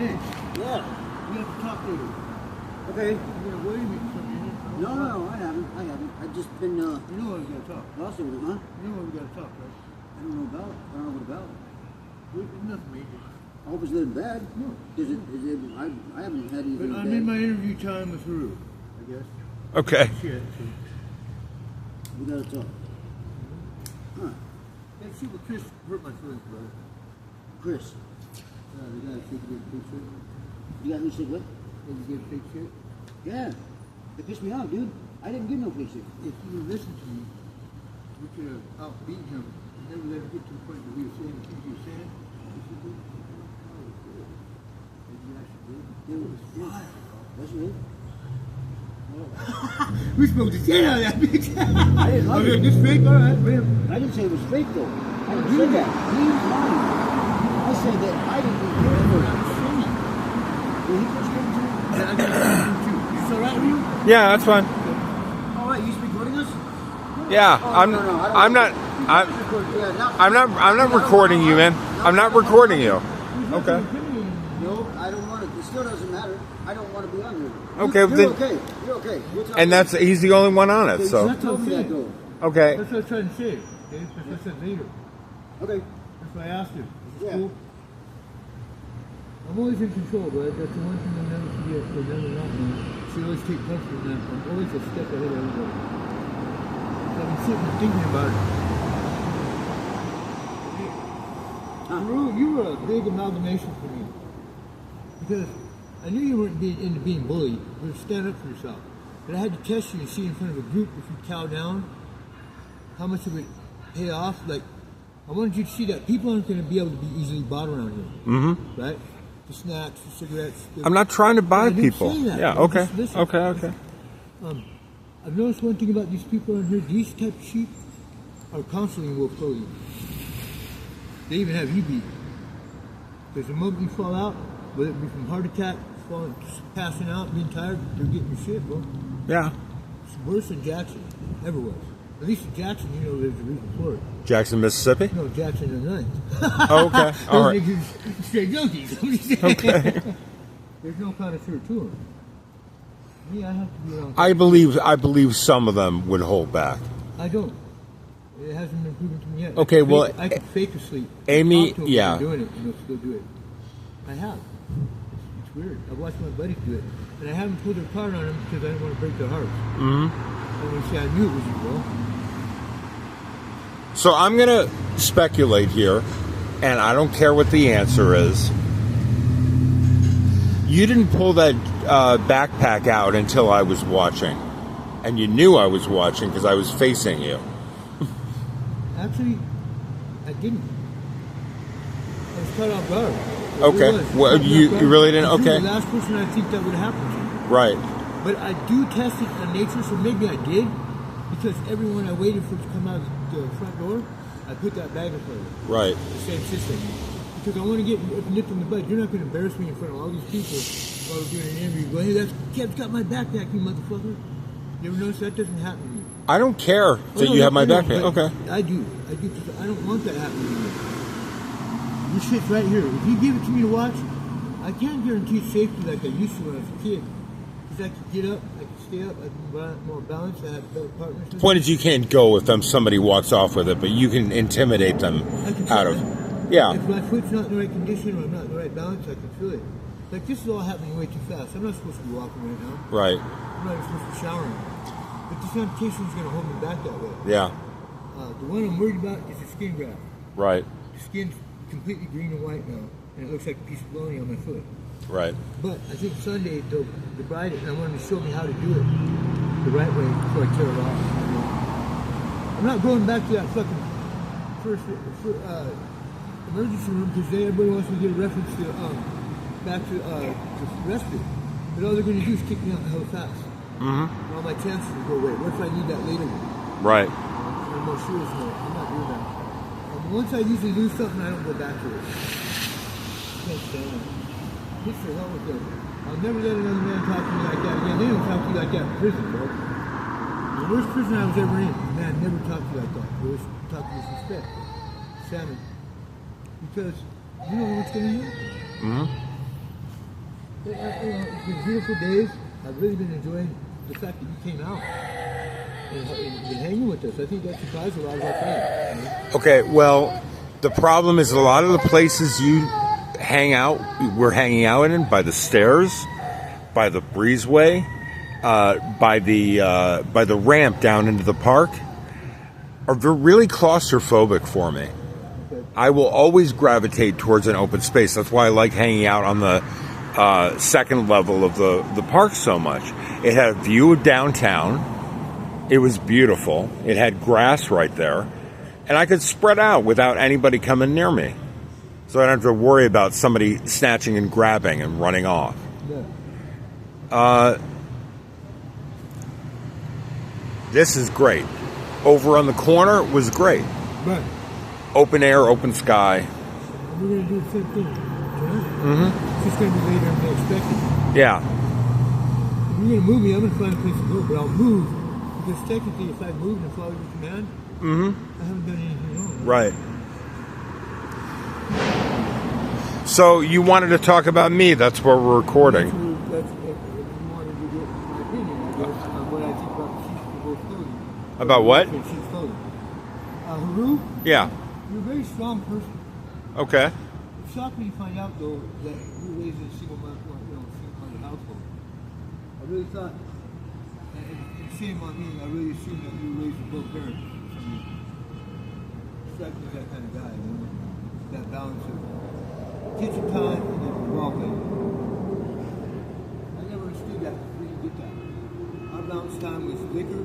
Hey, Yeah. we have to talk later. Okay. You're gonna wait me for a minute. No, I haven't. I've just been, You know what we gotta talk. lost it with him, huh? You know what we gotta talk, right? I don't know about it. I don't know what about it. It's nothing major. I hope it's nothing bad. No. I haven't had anything But I'm bad. in my interview time with Haru, I guess. Okay. Shit. So. We gotta talk. Huh. That shit with Chris hurt my feelings, brother. Chris, The guy that said you get fake shit. you got me said what? Did you get fake shit? Yeah. It pissed me off, dude. I didn't give no free shit. If you would listen to me, we could have outbeaten him and never let him get to the point that he was saying the things he was saying. If you did, oh, good. And you actually did. It was fire. That's it. We smoked the shit out of that bitch. I didn't like Okay, it. this fake, all right, man. I didn't say it was fake though. I didn't say that. He's lying. I said that I didn't hear it for him. Did he push me too? Yeah, I got it too. It's all right with you? Yeah, that's fine. All right, you recording us? Yeah, Oh, I'm. no, I don't I'm not. Yeah, now, I'm not recording you, man. I'm not recording you. Okay. No, I don't want to. It still doesn't matter. I don't want to be on here. Okay, You're then- okay. You're okay. We'll talk And later. he's the only one on it. Okay, So you told me that though. okay. That's what I was trying to say. Okay? That's what I said later. Okay. That's why I asked him. Is it Yeah. cool? I'm always in control, but that's the one thing I'll never forget. Because I'm not man. Should always take comfort in that. I'm always a step ahead of everybody. So I've been sitting and thinking about it. You were a big amalgamation for me. Because I knew you weren't into being bullied, but stand up for yourself. But I had to test you and see in front of a group if you cow down, how much it would pay off. Like, I wanted you to see that people aren't going to be able to be easily bought around here. Mm-hmm. Right? The snacks, the cigarettes. I'm not trying to buy I didn't people. say that. Yeah. I'm Okay. just listening. Okay. I've noticed one thing about these people around here. These type of sheep are constantly in wolf clothing. They even have you beat. Because the moment you fall out, whether it be from heart attack, falling, passing out, being tired, they're getting your shit, bro. Yeah. It's worse than Jackson. Ever was. At least in Jackson, you know there's a reason for it. Jackson, Mississippi. No, Jackson the 9th. Oh, okay. All right. Those niggas straight junkies. Okay. There's no connoisseur to them. Me, I have to be around. I believe some of them would hold back. I don't. It hasn't been proven to me yet. Okay, well, I could fake asleep. Amy, Talk to 'em yeah. while they're doing it, and they'll still do it. I have. It's weird. I've watched my buddies do it, and I haven't pulled their card on them because I didn't want to break their hearts. Mm-hmm. And they say I knew it was you, bro. So I'm gonna speculate here, and I don't care what the answer is. You didn't pull that backpack out until I was watching, and you knew I was watching because I was facing you. Actually, I didn't. I was caught off guard. I Okay. really was. Well, Caught me you off guard. really didn't? You're Okay. the last person I think that would happen to. Right. But I do test it on nature, so maybe I did. Because everyone I waited for to come out the front door, I put that bag in front of them. Right. The same system. Because I want to get nipped in the bud. You're not going to embarrass me in front of all these people while we're doing an interview. Go, hey, that's Kev's got my backpack, you motherfucker. You ever notice that doesn't happen to me? I don't care that no, you have my I know, backpack. but Okay. I do. Because I don't want that happening to me. This shit's right here. If you give it to me to watch, I can't guarantee safety like I used to when I was a kid. Because I could get up, I could stay up, I could be more balanced, I had better partners. The point is, you can't go if somebody walks off with it, but you can intimidate them I can out feel of. it. Yeah. If my foot's not in the right condition or I'm not in the right balance, I can feel it. Like, this is all happening way too fast. I'm not supposed to be walking right now. Right. I'm not even supposed to be showering. But this amputation is going to hold me back that way. Yeah. The one I'm worried about is the skin graft. Right. The skin's completely green and white now, and it looks like a piece of bologna on my foot. Right. But I think Sunday they'll debride it, and I want them to show me how to do it the right way before I tear it off. I'm not going back to that fucking first emergency room because everybody wants me to get a reference to back to respite. But all they're going to do is kick me out hell fast. Mm-hmm. And all my chances will go away. What if I need that later? Right. On a more serious note, I'm not doing that. Once I usually lose something, I don't go back to it. Can't stand it. Just for hell with it. I'll never let another man talk to me like that again. They don't talk to you like that in prison, bro. The worst prison I was ever in, the man never talked to you like that. He always talked with respect. Salmon. Because you don't know what's going to happen. Mm-hmm. It's been beautiful days. I've really been enjoying the fact that you came out and been hanging with us. I think that surprised a lot of our fans. You know? Okay, well, the problem is a lot of the places you hang out, we're hanging out in by the stairs, by the breezeway, by the ramp down into the park, are really claustrophobic for me. I will always gravitate towards an open space. That's why I like hanging out on the second level of the park so much. It had a view of downtown. It was beautiful. It had grass right there. And I could spread out without anybody coming near me. So I don't have to worry about somebody snatching and grabbing and running off. Yeah. This is great. Over on the corner was great. Right. Open air, open sky. And we're going to do the same thing. Mm-hmm. It's just going to be later than we expected. Yeah. If you're going to move me, I'm going to find a place to go, but I'll move. Because technically, if I moved and followed your command, I haven't done anything wrong. Right. So you wanted to talk about me. That's what we're recording. That's if you wanted to get my opinion, I guess, on what I think about the sheep's clothing. About what? Sheep's clothing. Haru, Yeah. you're a very strong person. Okay. It shocked me to find out, though, that you were raised in a single-mother household. I really thought, and shame on me, I really assumed that you were raised with both parents. I mean, strike me as that kind of guy, you know? That balance of kitchen time and then ball playing. I never understood that. We didn't get that. Our balance time was liquor,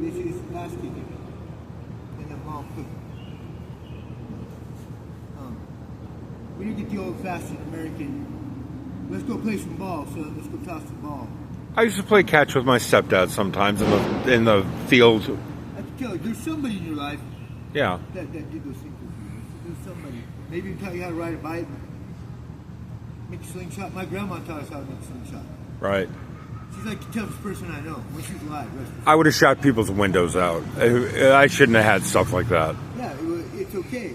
dishes, ass kicking, and then mom cooking. We didn't get the old-fashioned American, let's go play some ball, son, let's go toss some ball. I used to play catch with my stepdad sometimes in the field. I can tell you, there's somebody in your life Yeah. that did those things with you. There's somebody. Maybe even taught you how to ride a bike, make a slingshot. My grandma taught us how to make a slingshot. Right. She's like the toughest person I know when she was alive. I would have shot people's windows out. I shouldn't have had stuff like that. Yeah, it's okay.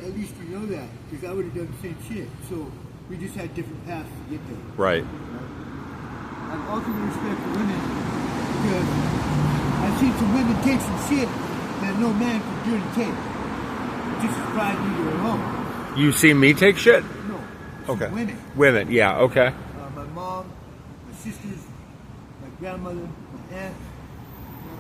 At least we know that, because I would have done the same shit. So we just had different paths to get there. Right. I have ultimate respect for women because I've seen some women take some shit that no man could really take. Just as pride neither alone. You see me take shit? No. Okay. Women. Women, yeah, okay. My mom, my sisters, my grandmother, my aunt.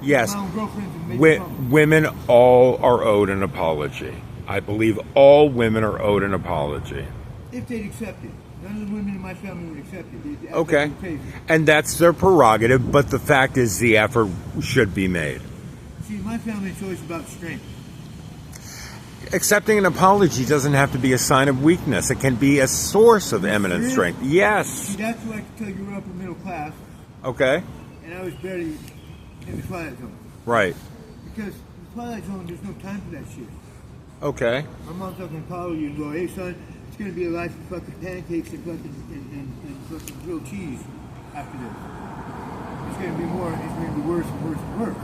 Yes. My own girlfriends and maybe Women all are owed an apology. I believe all women are owed an apology. if they'd accept it. None of the women in my family would accept it. They'd act Okay. like we're crazy. And that's their prerogative, but the fact is the effort should be made. See, in my family, it's always about strength. Accepting an apology doesn't have to be a sign of weakness. It can be a source of eminent Really? strength. Yes. See, that's why I can tell you were upper middle class, Okay. and I was barely in the twilight zone. Right. Because in the twilight zone, there's no time for that shit. Okay. My mom's not going to follow you and go, hey, son, it's going to be a life of fucking pancakes and fucking grilled cheese after this. It's going to be worse and worse and worse.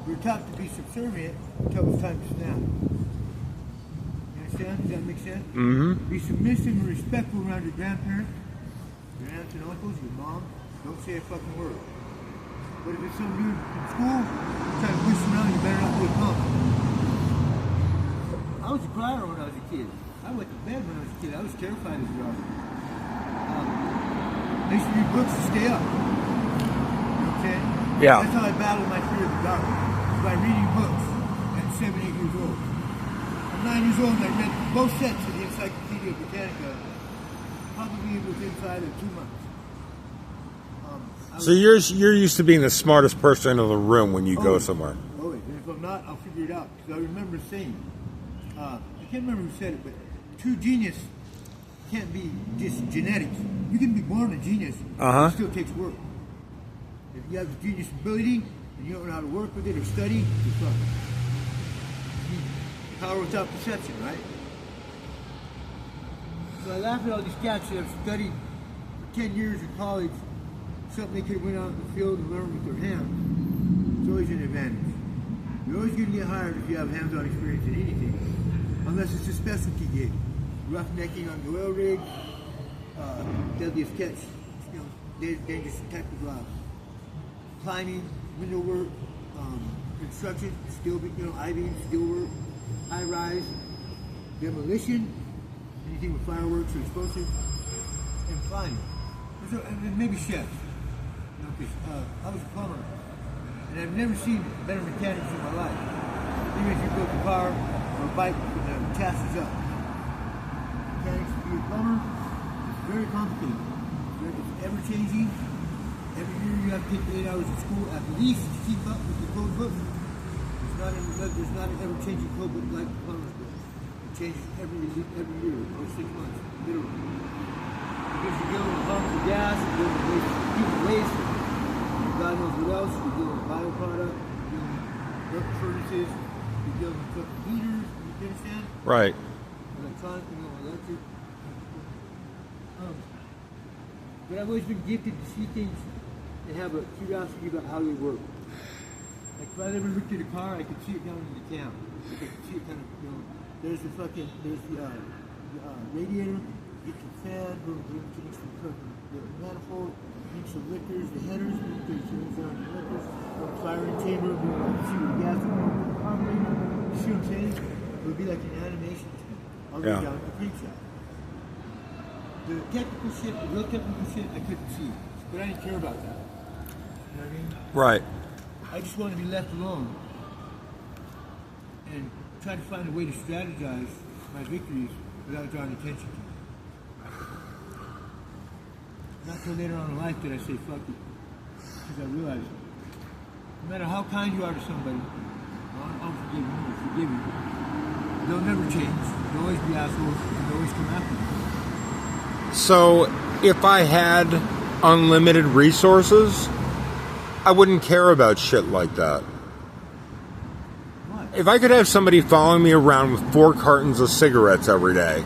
We're taught to be subservient until it's time to snap. You understand? Does that make sense? Mm-hmm. Be submissive and respectful around your grandparents, your aunts and uncles, your mom. Don't say a fucking word. But if it's some dude in school, try to push around, you better not be a punk. I was a crier when I was a kid. I went to bed when I was a kid. I was terrified of the dark. I used to read books to stay up. You know what I'm saying? Yeah. That's how I battled my fear of the dark. By reading books at 7, 8 years old. I'm 9 years old and I read both sets of the Encyclopedia Britannica probably within 5 or 2 months. So you're used to being the smartest person in the room when you go Always. somewhere. Always. And if I'm not, I'll figure it out. Because I remember saying, I can't remember who said it, but true genius can't be just genetics. You can be born a genius, Uh-huh. it still takes work. If you have the genius ability and you don't know how to work with it or study, you're fucked. Power without perception, right? So I laugh at all these cats that have studied for 10 years in college something they could have went out in the field and learned with their hands. It's always an advantage. You're always going to get hired if you have hands-on experience in anything, unless it's a specialty gig. Roughnecking on the oil rig, deadliest catch, dangerous type of climbing, window work, construction, steel, I-beam, steel work, high rise, demolition, anything with fireworks or explosives, and flying. And maybe chefs. I was a plumber, and I've never seen better mechanics in my life. Even if you build a car or a bike with the chassis up. Mechanics to be a plumber, it's very complicated. It's ever changing. Every year you have to take 8 hours of school at least to keep up with the code book. There's not an ever changing code book like the plumber's book. It changes every year or 6 months, literally. Because you deal with pumps, gas, you deal with human waste, God knows what else. You deal with bioproduct, you deal with work furnaces, you deal with fucking heaters. You understand? Right. Electronic, electric. But I've always been gifted to see things and have a curiosity about how they work. Like if I ever looked at a car, I could see it down in the cam. I could see it kind of, there's the radiator, get the fan, connects the manifold, connects the liquors, the headers, connects down the liquors, firing chamber, see where the gas is going, carburetor. You see what I'm saying? It would be like an animation to me. I'll go down to the print shop. The technical shit, the real technical shit, I couldn't see. But I didn't care about that. You know what I mean? Right. I just wanted to be left alone and try to find a way to strategize my victories without drawing attention to them. Not till later on in life did I say, fuck it. Because I realized, no matter how kind you are to somebody, I'll forgive you. They'll never change. They'll always be assholes, and they'll always come after you. So, if I had unlimited resources, I wouldn't care about shit like that. What? If I could have somebody following me around with 4 cartons of cigarettes every day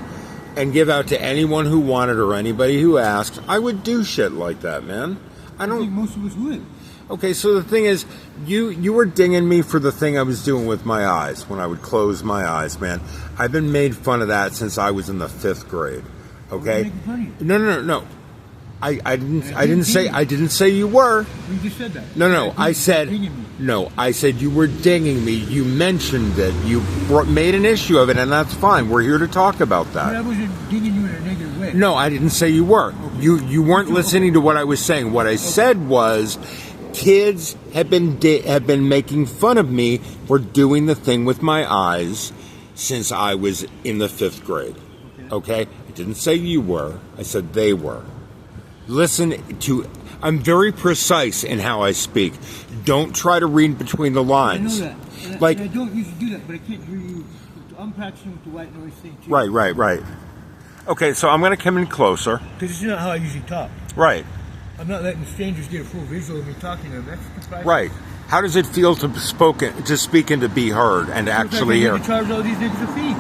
and give out to anyone who wanted or anybody who asked, I would do shit like that, man. I think most of us would. Okay, so the thing is, you were dinging me for the thing I was doing with my eyes when I would close my eyes, man. I've been made fun of that since I was in the 5th grade. Okay? Making fun of you. No. I didn't say you were. You just said that. No. I said you were dinging me. You mentioned it. You made an issue of it, and that's fine. We're here to talk about But I that. wasn't dinging you in a negative way. No, I didn't say you were. You weren't listening to what I was saying. What I said was, kids have been making fun of me for doing the thing with my eyes since I was in the 5th grade. Okay? I didn't say you were. I said they were. I'm very precise in how I speak. Don't try to read between the lines. I know that. Like, I don't usually do that, but I can't hear you. I'm practicing with the white noise thing too. Right. Okay, so I'm going to come in closer. Because this is not how I usually talk. Right. I'm not letting strangers get a full visual of me talking to them. That's surprising. Right. How does it feel to speak and to be heard and to actually hear? I charge all these niggas a fee.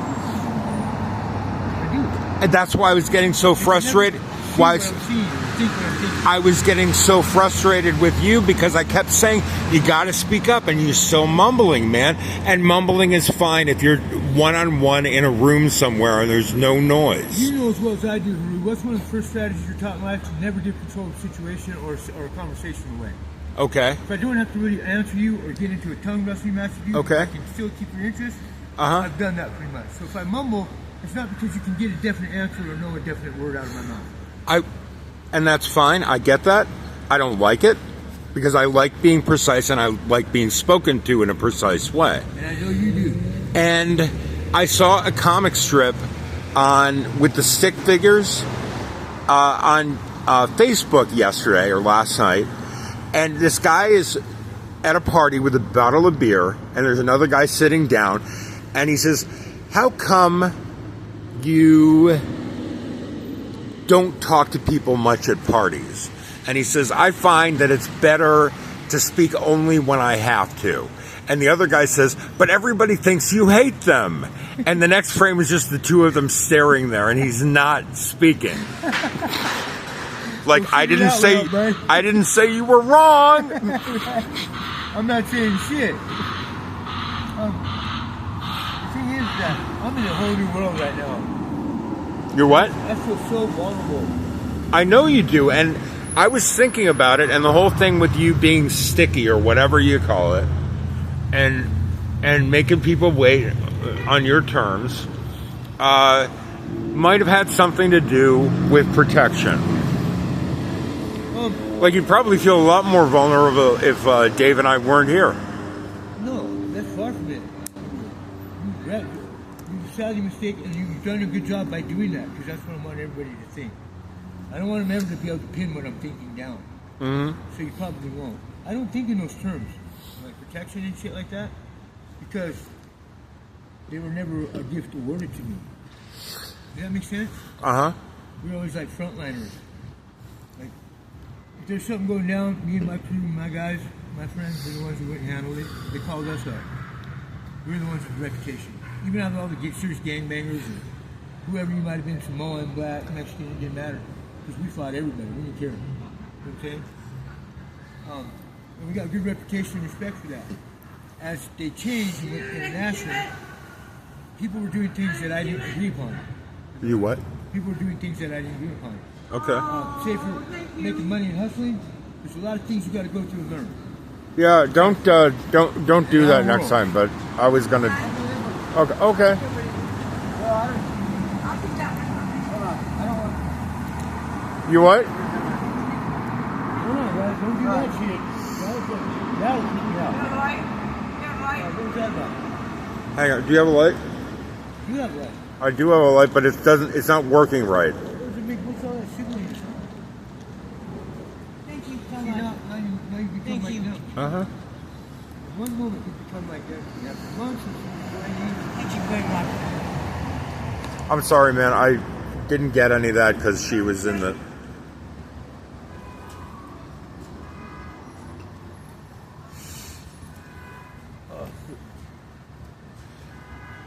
I do. And that's why I was getting so frustrated. I was getting so frustrated with you because I kept saying, you got to speak up, and you're so mumbling, man. And mumbling is fine if you're one-on-one in a room somewhere and there's no noise. You know as well as I do, Haru, what's one of the first strategies you're taught in life? To never give control of the situation or a conversation away. Okay. If I don't have to really answer you or get into a tongue wrestling match with you, okay, I can still keep your interest. I've done that pretty much. So if I mumble, it's not because you can get a definite answer or know a definite word out of my mouth. And that's fine. I get that. I don't like it because I like being precise and I like being spoken to in a precise way. And I know you do. And I saw a comic strip with the stick figures on Facebook yesterday or last night, and this guy is at a party with a bottle of beer, and there's another guy sitting down, and he says, "How come you don't talk to people much at parties?" And he says, "I find that it's better to speak only when I have to." And the other guy says, "But everybody thinks you hate them." And the next frame is just the two of them staring there, and he's not speaking. Like, I didn't say you were wrong. I'm not saying shit. The thing is that I'm in a whole new world right now. You're what? I feel so vulnerable I know you do, and I was thinking about it, and the whole thing with you being sticky or whatever you call it, and making people wait on your terms, might have had something to do with protection. Like, you'd probably feel a lot more vulnerable if Dave and I weren't here. No, that's far from it. You decided a mistake, and you've done a good job by doing that, because that's what I want everybody to think. I don't want them ever to be able to pin what I'm thinking down. Mm-hmm. So you probably won't. I don't think in those terms, like protection and shit like that, because they were never a gift awarded to me. Does that make sense? Uh-huh. We're always like frontliners. Like, if there's something going down, me and my crew, my guys, my friends, they're the ones who went and handled it. They called us up. We're the ones with the reputation. Even out of all the serious gangbangers and whoever you might have been, Samoan, black, Mexican, it didn't matter. Because we fought everybody. We didn't care. You know what I'm saying? And we got a good reputation and respect for that. As they changed and went international, people were doing things that I didn't agree upon. You what? People were doing things that I didn't agree upon. Okay. Say for making money and hustling, there's a lot of things you got to go through and learn. Yeah, don't do that next time. But I was gonna. Okay. Okay. You what? Hold on, guys. Don't do that shit. That'll keep me out. Where's that light? Hang on. Do you have a light? You have light. I do have a light, but it doesn't. It's not working right. There's a big what's all that signal? Thank you so See, much. now you become Thank like you. them. Uh-huh. One moment you become like them. You have months of what I need. Thank you very much. I'm sorry, man. I didn't get any of that because she was in the.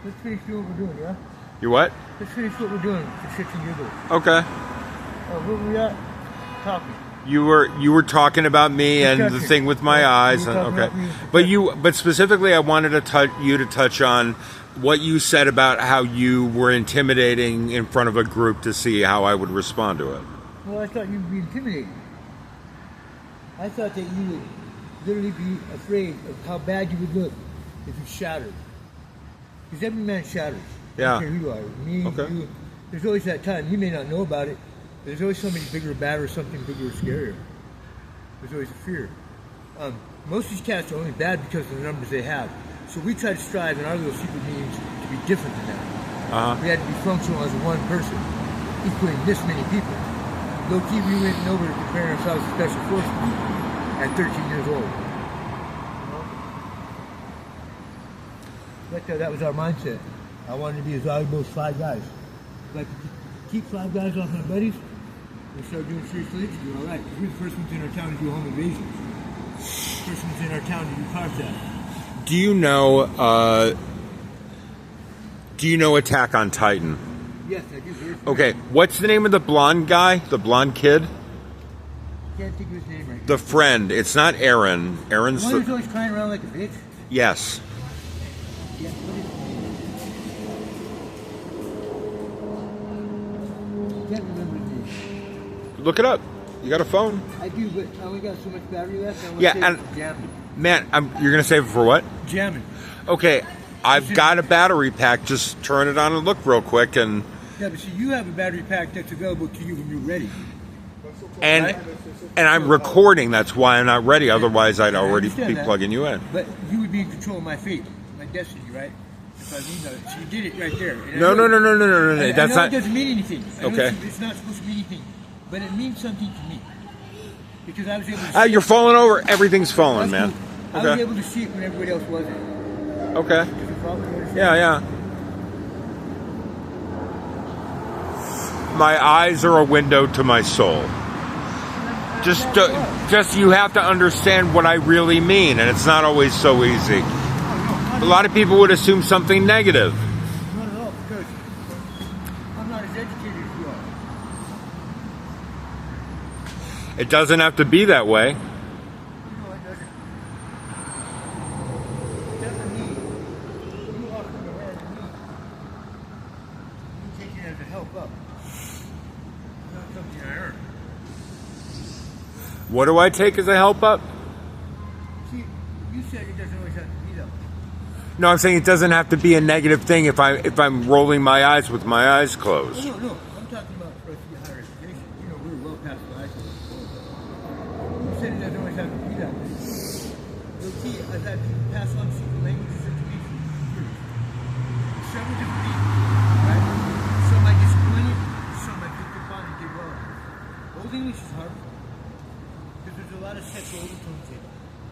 Let's finish what we're doing, yeah? You what? Let's finish what we're doing. The shits and giggles. Okay. Where were we at? Talking. You were talking about me and the thing with my eyes. You were And, talking okay. about me. But specifically, I wanted to you to touch on what you said about how you were intimidating in front of a group to see how I would respond to it. Well, I thought you would be intimidated. I thought that you would literally be afraid of how bad you would look if you shattered. Because every man shatters. Yeah. I don't care who you are. Me, Okay. you. There's always that time. You may not know about it. But there's always somebody bigger or badder or something bigger or scarier. There's always a fear. Most of these cats are only bad because of the numbers they have. So we try to strive in our little secret meetings to be different than that. Uh-huh. We had to be functional as one person, equaling this many people. Low key, we went over to compare ourselves to special forces at 13 years old. But that was our mindset. I wanted to be as valuable as 5 guys. Like, keep 5 guys off my buddies, we start doing serious litigation, you're all right. We're the first ones in our town to do home invasions. First ones in our town to do car theft. Do you know Attack on Titan? Yes, I do. Okay, what's the name of the blonde guy? The blonde kid? Can't think of his name right now. The friend. It's not Aaron. Aaron's The one who's the. always crying around like a bitch. Yes. Yeah, what is his name? Can't remember his name. Look it up. You got a phone? I do, but I only got so much battery left. I want Yeah, to and- jamming. Man, you're going to save it for what? Jamming. Okay, I've got a battery pack. Just turn it on and look real quick, and Yeah, but see, you have a battery pack that's available to you when you're ready. and I'm recording. That's why I'm not ready. Otherwise, I'd I already understand be that. plugging you in. But you would be in control of my fate, my destiny, right? If I mean that. So you did it right there. And I No, know- no, no, no, no, no, I no. That's know not. it doesn't mean anything. I know Okay. It's not supposed to mean anything. But it means something to me. Because I was able to see You're it. falling over. Everything's falling, That's man. cool. I was Okay. able to see it when everybody else wasn't. Okay. Does it follow? You understand? Yeah, yeah. My eyes are a window to my soul. Just you have to understand what I really mean, and it's not always so easy. A lot of people would assume something negative. Not at all, because I'm not as educated as you are. It doesn't have to be that way. You know it doesn't. It doesn't mean you offering your hand to me. You taking it as a help up. It's not something I earned. What do I take as a help up? See, you said it doesn't always have to be that way. No, I'm saying it doesn't have to be a negative thing if I'm rolling my eyes with my eyes closed. No. I'm talking about for us to get higher education. You know, we're well past the high school. You said it doesn't always have to be that way. You'll see, I've had people pass on secret languages into me for years. Several different people, right? Some I disappointed, some I picked up on and did well. Old English is hard because there's a lot of sexual overtones in it,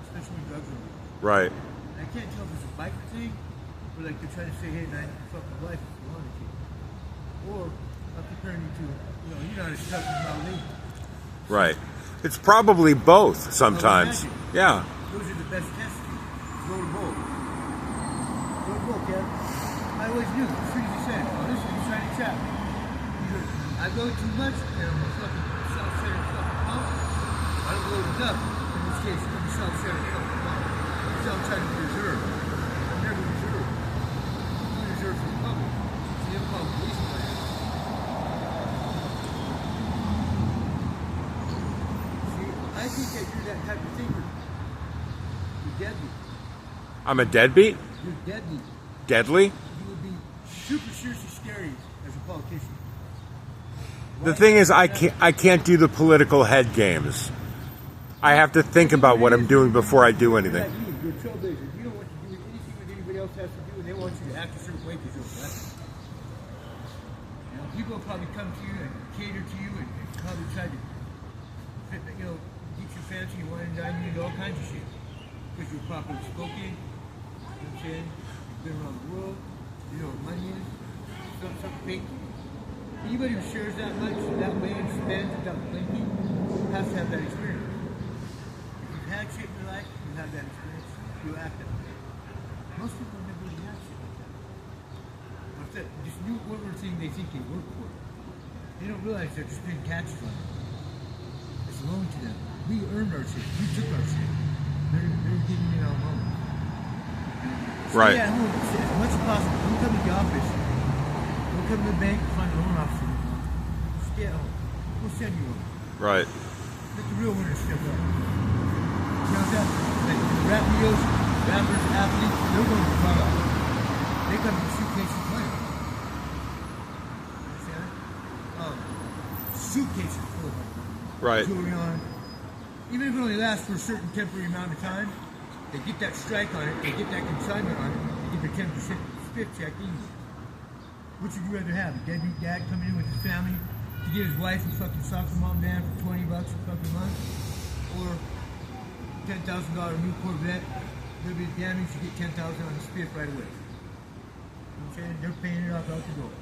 especially when drugs are involved. Right. I can't tell if it's a biker thing, or like they're trying to say, hey man, you can fuck my wife if you wanted to. Or I'm comparing you to, you're not as tough as Mao Lee. Right. It's probably both sometimes. Imagine. Yeah. Those are the best tests to go to bowl. Go to bowl, Kev. I always knew, as soon as you said it, oh, listen, he's trying to trap me. Either I go too much, and I'm a fucking self-centered fucking punk. I don't go enough. In this case, I'm a self-centered fucking punk. So I'm trying to reserve. I'm never reserved. I'm reserved for the public. So they don't call the police on my ass. See, I think that you're that type of thinker. You're deadly. I'm a deadbeat? You're deadly. Deadly? You would be super seriously scary as a politician. The thing is, I can't do the political head games. I have to think about what I'm doing before I do anything. You're a trailblazer. You don't want to do anything that anybody else has to do, and they want you to act a certain way because you're a black. People will probably come to you and cater to you and probably try to, get your fancy, wine and dine you, and all kinds of shit. Because you're properly spoken, you know what I'm saying? You've been around the world, you know what money is, something fake. Anybody who shares that much, that way, and spends without blinking, has to have that experience. If you've had shit in your life, you have that experience, you act that way. Most people never really have shit like that. What's that? This new whatever thing they think they work for. They don't realize they're just being catches on it. It's loaned to them. We earned our shit. We took our shit. They're giving it our loan. Right. Stay at home as much as possible. Don't come to the office. Don't come to the bank and find a loan officer. Stay at home. We'll send you one. Right. Let the real winners step up. You know what I'm saying? Like the rap videos, rappers, athletes, they're going to the car out. They come in suitcases of money. Understand? Suitcases full of money. Right. Jewelry on. Even if it only lasts for a certain temporary amount of time, they get that strike on it, they get that consignment on it, they get their 10% spit check easy. Which would you rather have? A deadbeat dad coming in with his family to get his wife a fucking soccer mom van for $20 a fucking month? Or $10,000 new Corvette, a little bit of damage, you get $10,000 on the spiff right away. You know what I'm saying? They're paying it off out the door.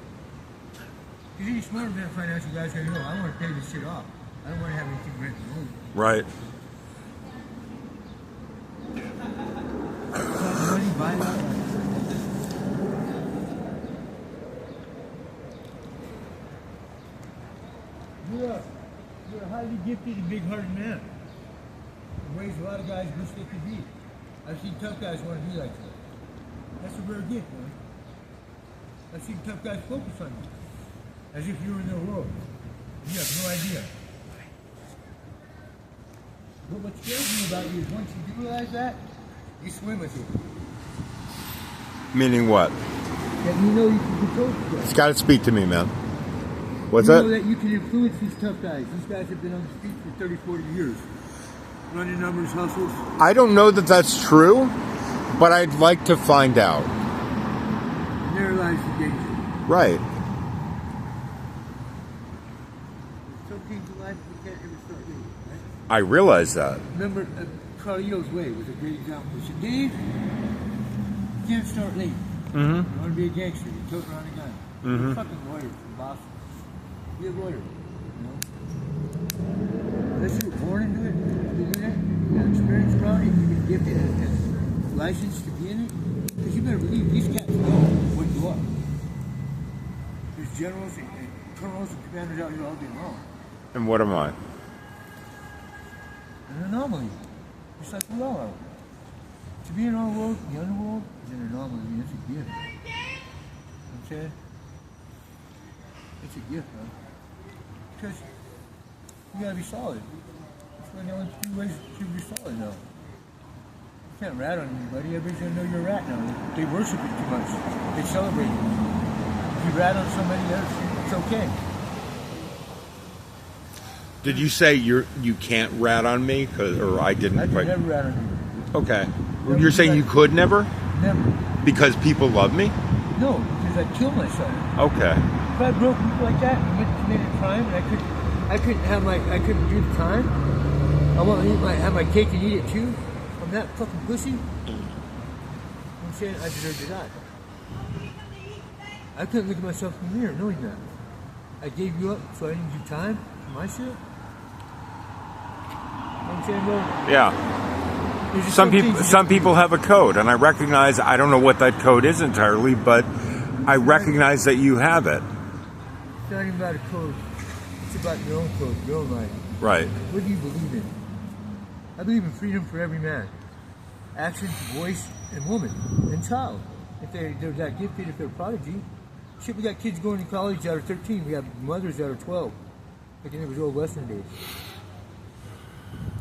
Because any smart man financial guy's gonna know, I want to pay this shit off. I don't want to have anything rent and own. Right. Money, buy that. You're a highly gifted and big-hearted man. In ways a lot of guys wish they could be. I've seen tough guys want to be like you. That's a rare gift, man. I've seen tough guys focus on you, as if you were in their world. You have no idea. But what scares me about you is once you do realize that, you swim with it. Meaning what? That you know you can control people. It's got to speak to me, man. What's You that? know that you can influence these tough guys. These guys have been on the street for 30, 40 years. Running numbers, hustles. I don't know that that's true, but I'd like to find out. And there lies the danger. Right. Some things in life we can't ever start doing, right? I realize that. Remember, Carlito's Way was a great example. He said, Dave, you can't start late. Mm-hmm. You want to be a gangster, you tote around a gun. Mhm. You're a fucking lawyer from Boston. Be a lawyer, you know? Unless you were born into it, you've been in it, you got experience around it, you've been gifted and licensed to be in it. Because you better believe these cats know what you are. There's generals and colonels and commanders out here all day long. And what am I? An anomaly. Just like we all are. To be in our world, the underworld, is an anomaly. It's a gift. You know what I'm saying? It's a gift, man. Because you gotta be solid. That's Well, the only two ways should be solid now. You can't rat on anybody. Everybody's gonna know you're a rat now. They worship it too much. They celebrate it. If you rat on somebody else, it's okay. Did you say you can't rat on me? Or I didn't I could quite. never rat on you. Okay. Never You're saying did. you could never? Never. Because people love me? No, because I'd kill myself. Okay. If I broke people like that and committed a crime, and I couldn't do the time. I want to have my cake and eat it too. I'm that fucking pussy. I'm saying I deserve to die. I couldn't look at myself in the mirror knowing that. I gave you up so I didn't do time for my shit. You know what I'm saying, bro? Yeah. There's just Some things people have a code, and I recognize. I don't know what that code is entirely, but I recognize that you have it. It's not even about a code. It's about your own code, your own life. Right. What do you believe in? I believe in freedom for every man. Action, voice, and woman, and child. If they're that gifted, if they're a prodigy. Shit, we got kids going to college that are 13. We have mothers that are 12. Like in those old Western days.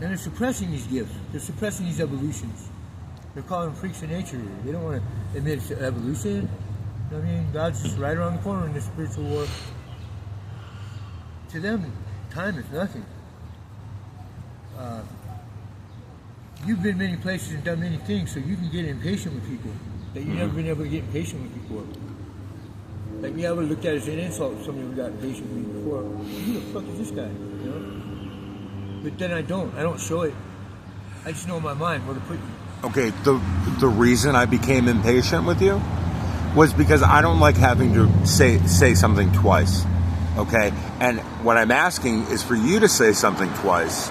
And they're suppressing these gifts. They're suppressing these evolutions. They're calling them freaks of nature. They don't want to admit it's evolution. You know what I mean? God's just right around the corner in this spiritual war. To them, time is nothing. You've been many places and done many things, so you can get impatient with people that you've never been able to get impatient with before. Like me, I would have looked at it as an insult if somebody would have got impatient with me before. Who the fuck is this guy? You know? But then I don't show it. I just know in my mind where to put you. Okay. The reason I became impatient with you was because I don't like having to say something twice. Okay. And what I'm asking is for you to say something twice.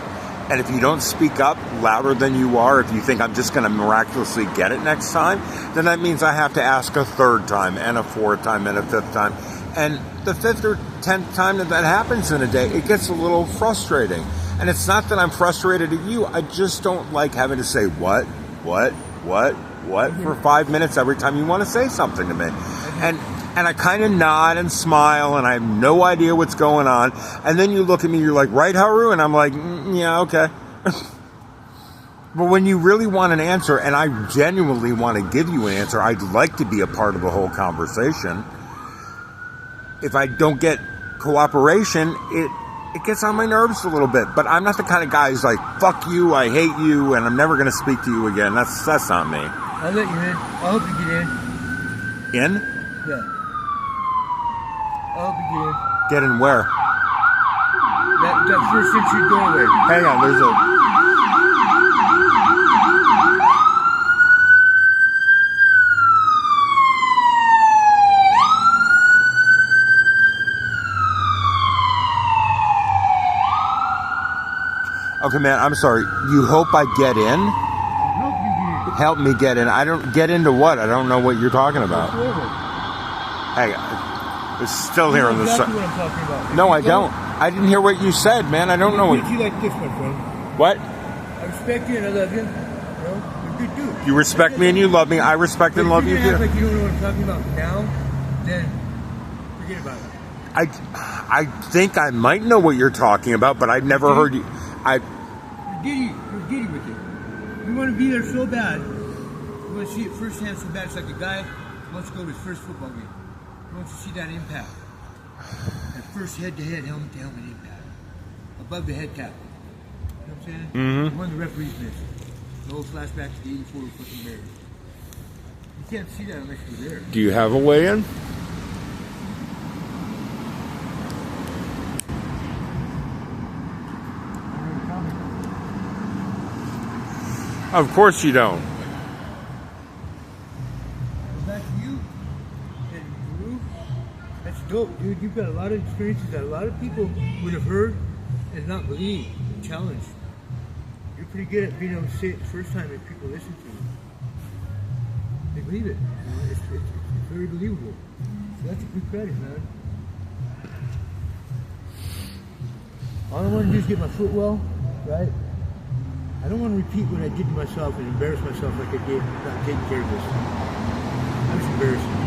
And if you don't speak up louder than you are, if you think I'm just going to miraculously get it next time, then that means I have to ask a third time and a fourth time and a fifth time. And the fifth or 10th time that happens in a day, it gets a little frustrating. And it's not that I'm frustrated at you. I just don't like having to say what for 5 minutes every time you want to say something to me. And I kind of nod and smile, and I have no idea what's going on. And then you look at me, you're like, right, Haru? And I'm like, yeah, okay. But when you really want an answer, and I genuinely want to give you an answer, I'd like to be a part of the whole conversation. If I don't get cooperation, it gets on my nerves a little bit. But I'm not the kind of guy who's like, fuck you, I hate you, and I'm never going to speak to you again. That's not me. I'll let you in. I hope you get in. In? Yeah. I hope you get in. Get in where? That first entry doorway. Hang on, there's a... Okay, man, I'm sorry. You hope I get in? I hope you get in. Help me get in. I don't get into what? I don't know what you're talking about. Hang on. It's still here on the exactly side. what I'm talking about. No, I don't. I didn't hear what you said, man. I don't know What what... you like this, my friend? What? I respect you and I love you. You know, you're a good dude. You respect me and you love me. I respect and love you If you're too. gonna act like you don't know what I'm talking about now, then forget about it. I think I might know what you're talking about, but I've never heard you... You're giddy with it. You want to be there so bad. You want to see it firsthand so bad. It's like a guy who wants to go to his first football game. He wants to see that impact. That first head-to-head, helmet-to-helmet impact. Above the head tackle. You know what I'm saying? Mm-hmm. One of the referees missed. The whole flashback to the 84 fucking Bears. You can't see that unless you're there. Do you have a way in? Of course you don't. Back to you and Guru. That's dope, dude. You've got a lot of experiences that a lot of people would have heard and not believed and challenged. You're pretty good at being able to say it the first time if people listen to you. They believe it. You know, it's very believable. So that's a good credit, man. All I want to do is get my foot well, right? I don't want to repeat what I did to myself and embarrass myself like I did not taking care of this. That was embarrassing.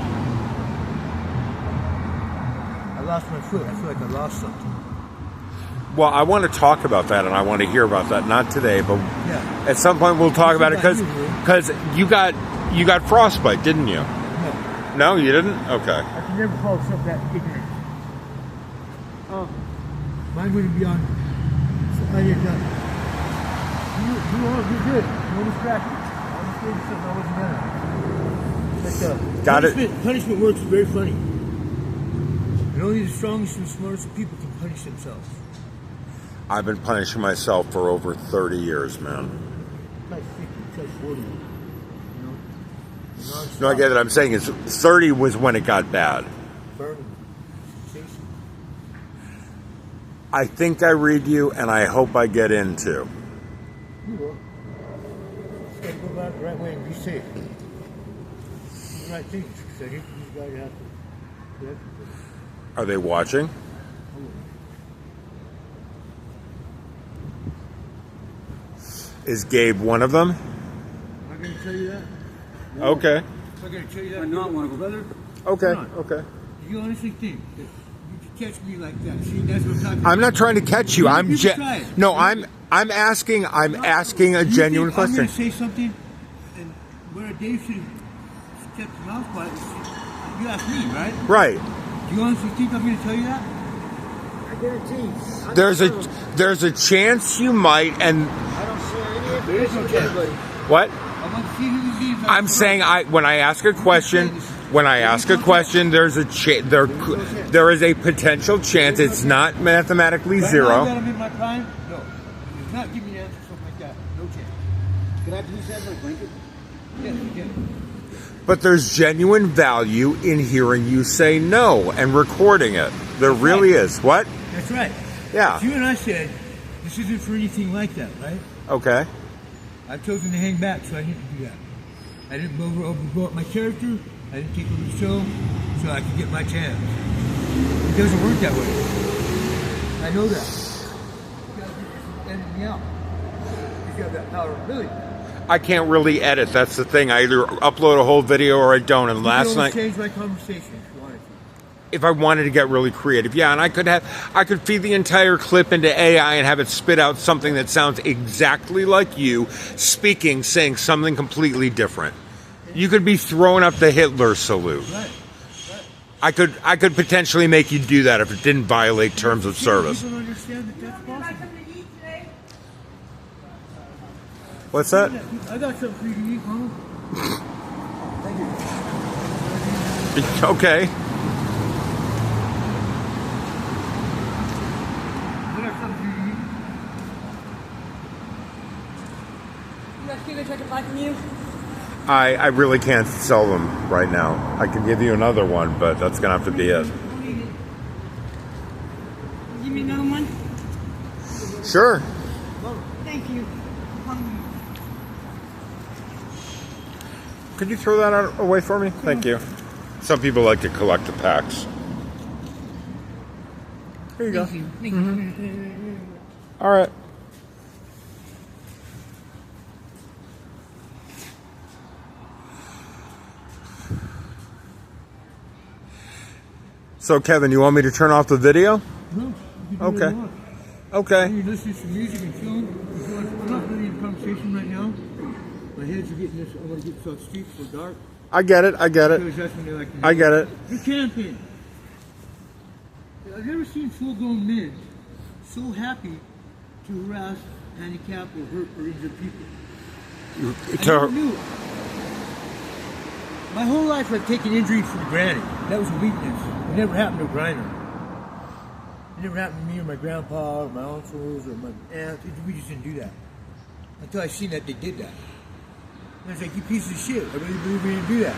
I lost my foot. I feel like I lost something. Well, I want to talk about that, and I want to hear about that. Not today, but Yeah. at some point we'll talk about it because you got frostbite, didn't you? No. No, you didn't. Okay. I can never call myself that ignorant. Mine wouldn't be on. So I did not. You're good. No distraction. I was saying something I wasn't gonna. But, Got it. Punishment works very funny. And only the strongest and smartest people can punish themselves. I've been punishing myself for over 30 years, man. Like 50, like 40. You know? No, I get it. I'm saying is 30 was when it got bad. Burning. Sensation. I think I read you, and I hope I get into. You will. Just gotta go about it the right way and be safe. Do the right things. Because I hate for these guys to have to. Are they watching? Is Gabe one of them? Am I going to tell you that? Okay. Am I going to tell you that? I'm not one of them. Brother? Okay. Come on. Okay. You honestly think that you could catch me like that? See, that's what I'm talking I'm not trying to catch you. I'm You can try it. no. I'm asking. I'm asking a genuine I'm question. going to say something, and where Dave should have kept his mouth quiet. You asked me, right? Right. Do you honestly think I'm going to tell you that? I guarantee. There's a chance you might, and I don't share any There is no information with chance. anybody. what? I want to see human beings. I'm saying when I ask a question, there's a there is a potential chance. It's not mathematically Right now zero. that I'm in my prime, no. He's not giving me an answer, something like that. No chance. Can I please have my blanket? Yes, you can. But there's genuine value in hearing you say no and recording it. There really is. What? That's right. Yeah. You and I said, this isn't for anything like that, right? Okay. I've chosen to hang back, so I didn't do that. I didn't blow up my character. I didn't take over the show, so I could get my chance. It doesn't work that way. I know that. You gotta get ending me out. Because you have that power of ability. I can't really edit. That's the thing. I either upload a whole video or I don't. And last You can night, always change my conversation if you wanted to. if I wanted to get really creative, yeah, and I could feed the entire clip into AI and have it spit out something that sounds exactly like you speaking, saying something completely different. You could be throwing up the Hitler salute. Right. I could potentially make you do that if it didn't violate terms of service. People understand that that's possible. What's that? I got something for you to eat, Mama. Okay. I got something for you to eat. You guys think I tried to buy from you? I really can't sell them right now. I can give you another one, but that's gonna have to be it. Give me another one? Sure. Thank you. Could you throw that away for me? Thank you. Some people like to collect the packs. Here you go. Thank you. All right. So, Kevin, you want me to turn off the video? No, you can do Okay. what you want. Okay. You're listening to music and film. I'm not really in conversation right now. My heads are getting this. I want to get so it's streets so dark. I get it. I get it. Because that's when they like to I get it. You're camping. I've never seen full-grown men so happy to harass, handicap, or hurt or injure people. I never knew it. My whole life I've taken injury for granted. That was a weakness. It never happened to a grinder. It never happened to me or my grandpa or my uncles or my aunts. We just didn't do that. Until I seen that they did that. And I was like, you pieces of shit. I really believe we didn't do that.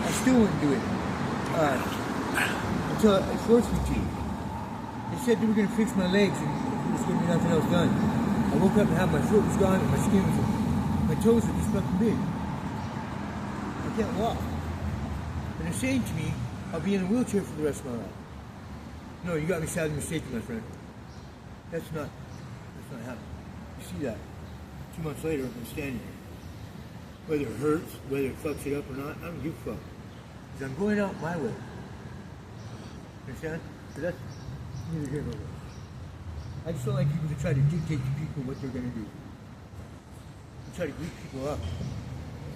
I still wouldn't do it. Until I forced me to. They said they were going to fix my legs and there was going to be nothing else done. I woke up and half my foot was gone and my skin was, my toes are just fucking big. I can't walk. And they're saying to me, I'll be in a wheelchair for the rest of my life. No, you got me sadly mistaken, my friend. That's not happening. You see that? 2 months later, I'm standing here. Whether it hurts, whether it fucks it up or not, I don't give a fuck. Because I'm going out my way. Understand? So that's neither here nor there. I just don't like people to try to dictate to people what they're going to do. They try to beat people up.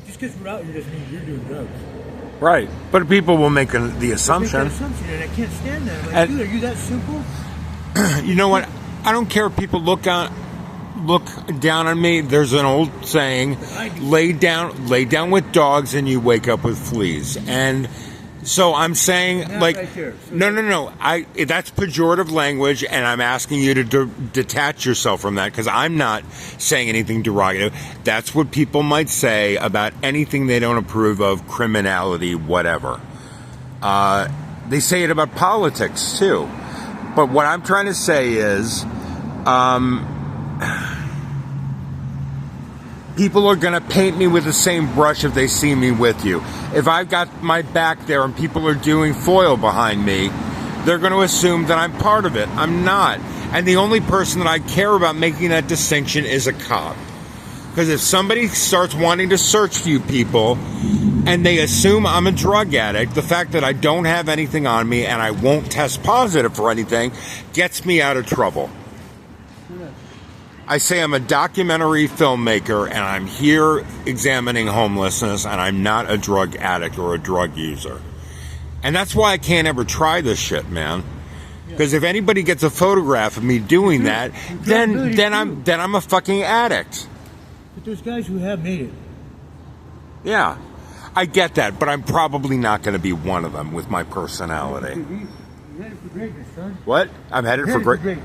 Just because we're out here doesn't mean you're doing drugs. Right. But people will make the Make that assumption. assumption, and I can't stand that. I'm like, And- dude, are you that simple? You know what? I don't care if people look down on me. There's an old saying, lay down with dogs and you wake up with fleas. And so I'm saying, That like, right there. So no. That's pejorative language, and I'm asking you to detach yourself from that because I'm not saying anything derogative. That's what people might say about anything they don't approve of, criminality, whatever. They say it about politics too. But what I'm trying to say is, people are going to paint me with the same brush if they see me with you. If I've got my back there and people are doing foil behind me, they're going to assume that I'm part of it. I'm not. And the only person that I care about making that distinction is a cop. Because if somebody starts wanting to search you people and they assume I'm a drug addict, the fact that I don't have anything on me and I won't test positive for anything gets me out of trouble. I say I'm a documentary filmmaker and I'm here examining homelessness and I'm not a drug addict or a drug user. And that's why I can't ever try this shit, man. Because if anybody gets a photograph of me doing that, then I'm a fucking addict. But there's guys who have made it. Yeah. I get that, but I'm probably not going to be one of them with my personality. You're headed for greatness, son. What? I'm headed for greatness.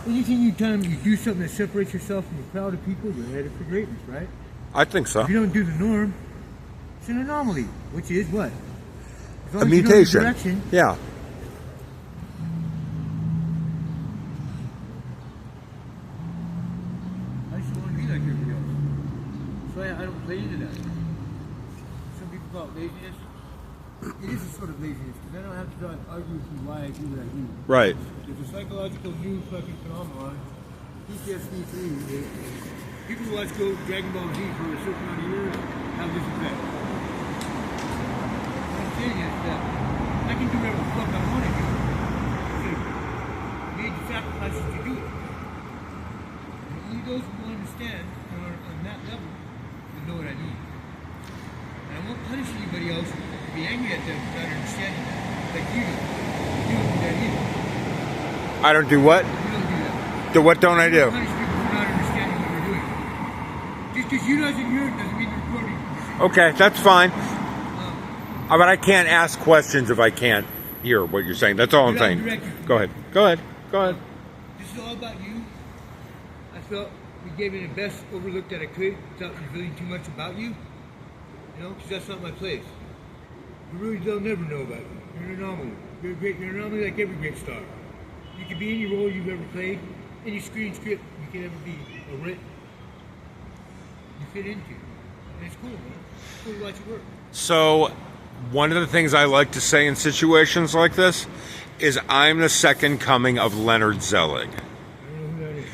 Anything you do something that separates yourself from a crowd of people, you're headed for greatness, right? I think so. If you don't do the norm, it's an anomaly, which is what? As long A as you know the mutation. direction, Yeah. I just want to be like everybody else. So I don't play into that. Some people call it laziness. It is a sort of laziness because I don't have to try and argue with you why I do what I do. Right. There's a psychological new fucking phenomenon. PTSD 3. People who watch Dragon Ball Z for a certain amount of years have this effect. What I'm saying is that I can do whatever the fuck I want to do. You made the sacrifices to do it. And only those who understand and are on that level will know what I mean. And I won't punish anybody else and be angry at them without understanding that. Like you do. You don't do that either. I don't do what? You don't do that. What don't I do? Punish people for not understanding what you're doing. Just because you doesn't hear it doesn't mean you're recording. Okay, that's fine. But I can't ask questions if I can't hear what you're saying. That's all I'm saying. Go ahead. This is all about you. I felt we gave it the best overlook that I could without revealing too much about you. You know, because that's not my place. They'll never know about you. You're an anomaly. You're an anomaly like every great star. You can be any role you've ever played, any screen script you can ever be or written. You fit into. And it's cool, man. It's cool to watch it work. So, one of the things I like to say in situations like this is I'm the second coming of Leonard Zelig. I don't know who that is.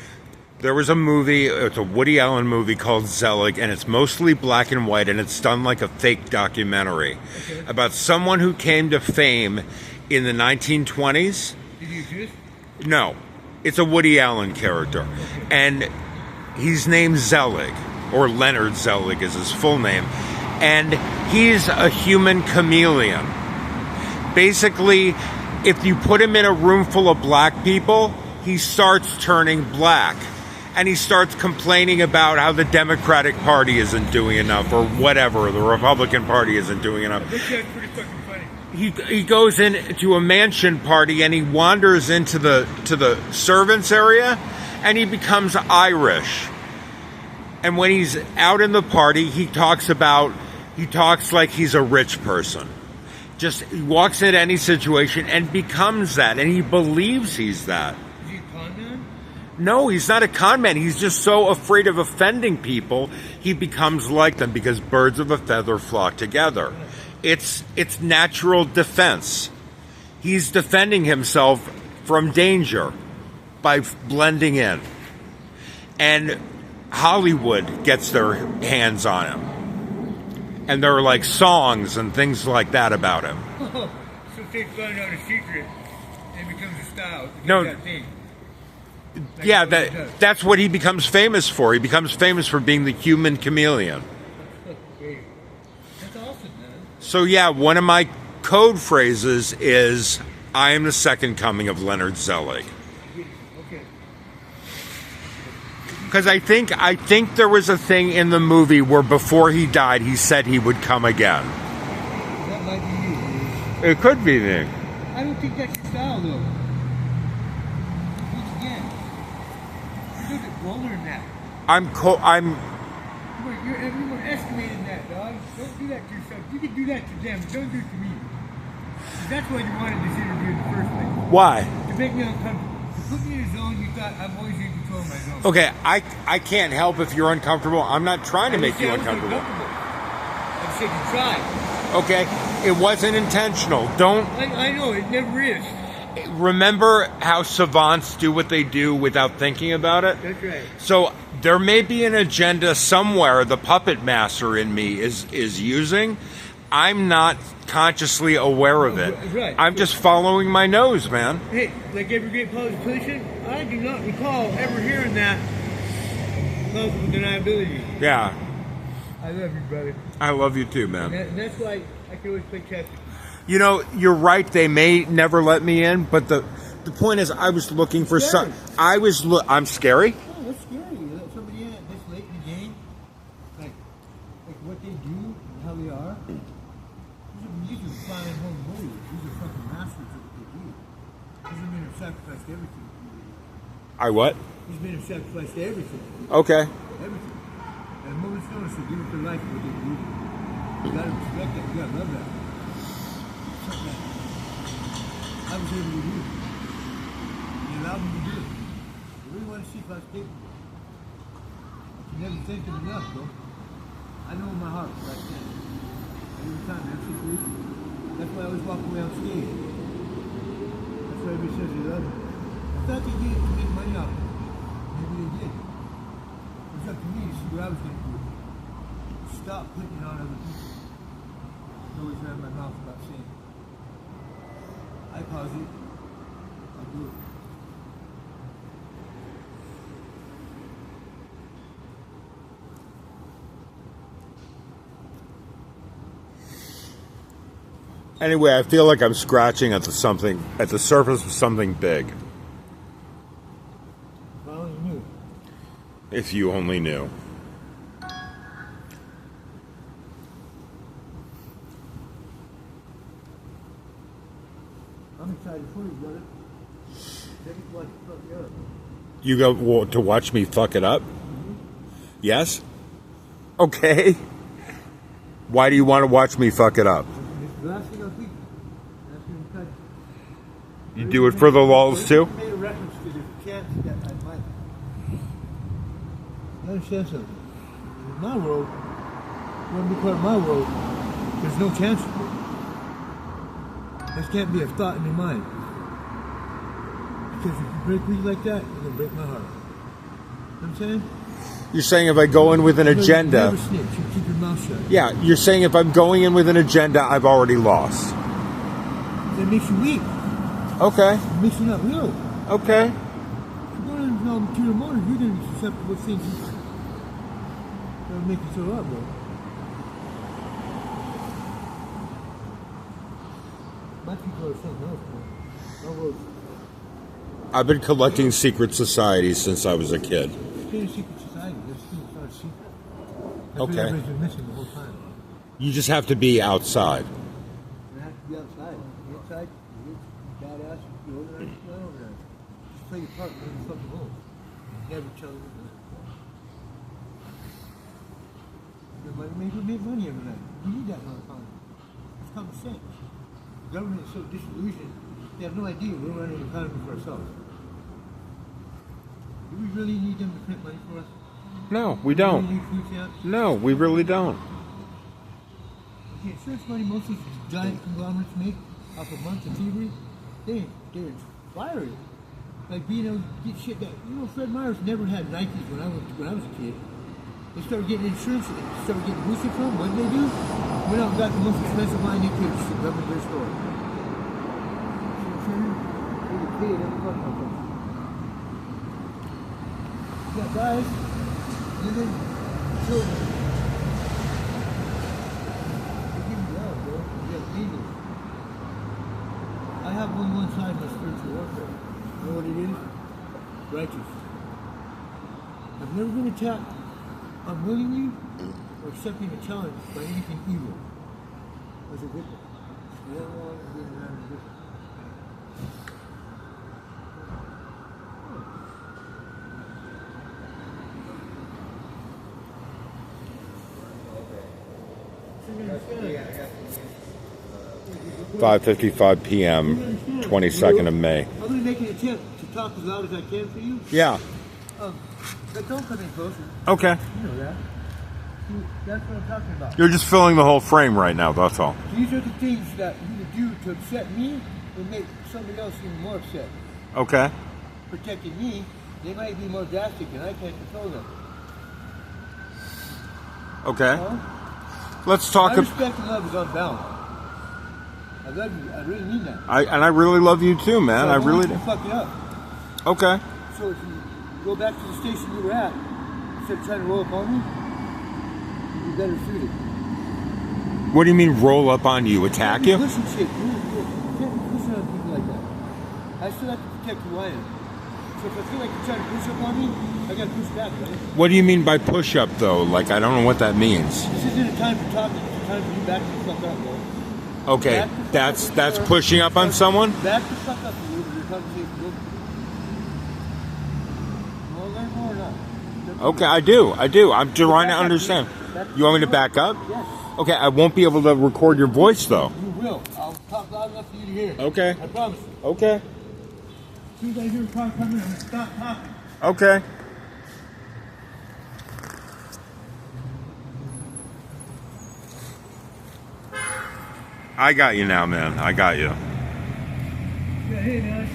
There was a movie, it's a Woody Allen movie called Zelig, and it's mostly black and white, and it's done like a fake documentary about someone who came to fame in the 1920s. Did he exist? No, it's a Woody Allen character, and he's named Zelig, or Leonard Zelig is his full name, and he's a human chameleon. Basically, if you put him in a room full of black people, he starts turning black. And he starts complaining about how the Democratic Party isn't doing enough, or whatever, the Republican Party isn't doing enough. That's pretty fucking funny. He goes into a mansion party and he wanders into the servants area, and he becomes Irish. And when he's out in the party, he talks like he's a rich person. Just he walks into any situation and becomes that, and he believes he's that. Is he a con man? No, he's not a con man. He's just so afraid of offending people, he becomes like them because birds of a feather flock together. It's natural defense. He's defending himself from danger by blending in. And Hollywood gets their hands on him. And there are like songs and things like that about him. So they find out a secret and it becomes a style. It becomes No. that thing. Like Yeah, what he does. that's what he becomes famous for. He becomes famous for being the human chameleon. That's great. That's awesome, man. So yeah, one of my code phrases is I am the second coming of Leonard Zelig. Okay. Because I think there was a thing in the movie where before he died he said he would come again. That might be you. It could be me. I don't think that's your style, though. Once again, you're a bit bolder than that. You're estimating that, dog. Don't do that to yourself. You can do that to them. Don't do it to me. 'Cause that's why you wanted this interview in the first place. Why? To make me uncomfortable. To put me in a zone you thought I'm always in control of my zone. Okay, I can't help if you're uncomfortable. I'm not trying to make you uncomfortable. I said you tried. Okay, it wasn't intentional. Don't I know, it never is. remember how savants do what they do without thinking about it? That's right. So there may be an agenda somewhere the puppet master in me is using. I'm not consciously aware of it. Right. I'm just following my nose, man. Hey, like every great politician, I do not recall ever hearing that plausible deniability. Yeah, I love you, brother. I love you too, man. And that's why I can always play chess. You know, you're right. They may never let me in, but the point is, I was looking for some. I'm scary. Oh, that's scary. You let somebody in this late in the game, like what they do and how they are. These are flying home warriors. These are fucking masters of what they do. These men have sacrificed everything. I what? These men have sacrificed everything. Okay. Everything. And a moment's notice to give up their life for what they do. You gotta respect that. You gotta love that. Something that I was able to do. They allowed me to do it. I really want to see if I was capable. I can never thank them enough, bro. I know in my heart what I can. Every time, every situation. That's why I always walk away unscathed. That's why everybody says they love me. I thought they did it to make money off me. Maybe they did. It was up to me to see what I was going to do. Stop putting it on other people. I always ran my mouth about saying, I pause it, I do it. Anyway, I feel like I'm scratching at the surface of something big. If I only knew. If you only knew. I'm excited for you, brother. Let me watch you fuck you up. You go to watch me fuck it up? Yes? Okay. Why do you want to watch me fuck it up? The last thing I'll do, that's going to touch. You do it for the lulz too? I made a reference to the chance that I might. You understand something? In my world, you want to be part of my world, there's no chance for it. There can't be a thought in your mind. Because if you break me like that, you're going to break my heart. You know what I'm saying? You're saying if I go in with an agenda. Never snitch. You keep your mouth shut. Yeah, you're saying if I'm going in with an agenda, I've already lost. That makes you weak. Okay. It makes you not real. Okay. If you're going into all material motive, you're going to be susceptible to things that'll make you throw up, bro. My people are something else, bro. My world's I've been collecting secret societies since I was a kid. it's been a secret society. This thing is not a secret. That's Okay. what everybody's been missing the whole time. You just have to be outside. You have to be outside. Inside, you're badass, you're organized, you're not organized. Just play your part, learn the fucking rules. Never tell them to do it. Make money every night. You need that kind of economy. It's common sense. The government is so disillusioned, they have no idea we're running an economy for ourselves. Do we really need them to print money for us? No, we Do we don't. need food stamps? No, we really don't. The insurance money most of these giant conglomerates make off a month of thievery, they're inspiring. Like being able to get shit that, Fred Myers never had Nikes when I was a kid. They started getting insurance, they started getting boosted from. What did they do? Went out and got the most expensive line they could, just to rub in their store. center. There's a kid in the front of them. You got guys, women, children. They give you love, bro. You got angels. I have one side my spiritual warfare. You know what it is? Righteous. I've never been attacked unwillingly or accepting a challenge by anything evil. That's a good one. I don't want to be around a good one. Yeah. 5:55 p.m. 22nd of May. I'm going to make an attempt to talk as loud as I can for you. Yeah. But don't come in closer. Okay. You know that. See, that's what I'm talking about. You're just filling the whole frame right now. That's all. These are the things that you would do to upset me and make somebody else even more upset. Okay. Protecting me, they might be more drastic and I can't control them. Okay. Huh? Let's talk. My respect and love is unbounded. I love you. I really mean that. I really love you too, man. So I don't really let do. you fuck it up. Okay. So if you go back to the station you were at, instead of trying to roll up on me, you better shoot it. What do you mean roll up on you? Attack you? Pushing shit. You can't be pushing on people like that. I still have to protect who I am. So if I feel like you're trying to push up on me, I gotta push back, right? What do you mean by push up though? Like I don't know what that means. This isn't a time for talking. It's a time for you back the fuck up, bro. Okay, Back the fuck that's up, that's sir. pushing up on someone? Back the fuck up a little bit. Your conversation. You want to learn more or not? Okay, I do. I'm trying to understand. You want me to back up? Yes. Okay, I won't be able to record your voice though. You will. I'll talk loud enough for you to hear. Okay. I promise you. Okay. As soon as I hear a car coming, I'm going to stop talking. Okay. I got you now, man. I got you. Yeah, hey, man.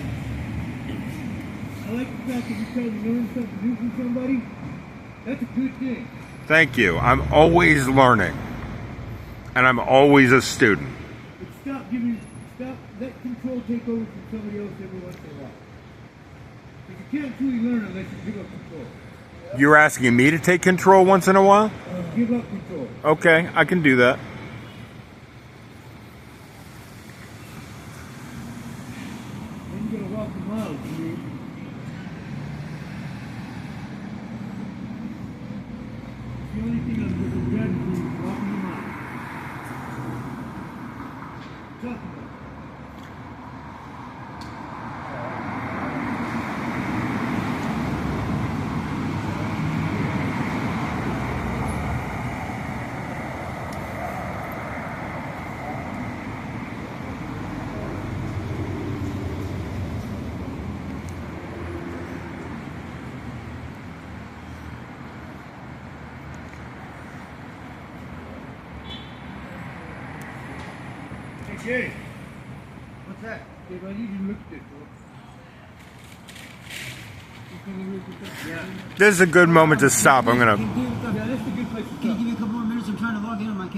I like the fact that you're trying to learn something new from somebody. That's a good thing. Thank you. I'm always learning. And I'm always a student. But let control take over from somebody else every once in a while. Because you can't truly learn unless you give up control. You're asking me to take control once in a while? Give up control. Okay, I can do that. Then you gotta walk the miles, dude. The only thing I'm regretting is walking the miles. Talk about it. Hey, Jay. What's that? Dave, I need you to look at this, bro. Yeah. This is a good moment to stop. I'm gonna Yeah, that's a good place to Can you give me a couple more minutes? I'm trying to log in on my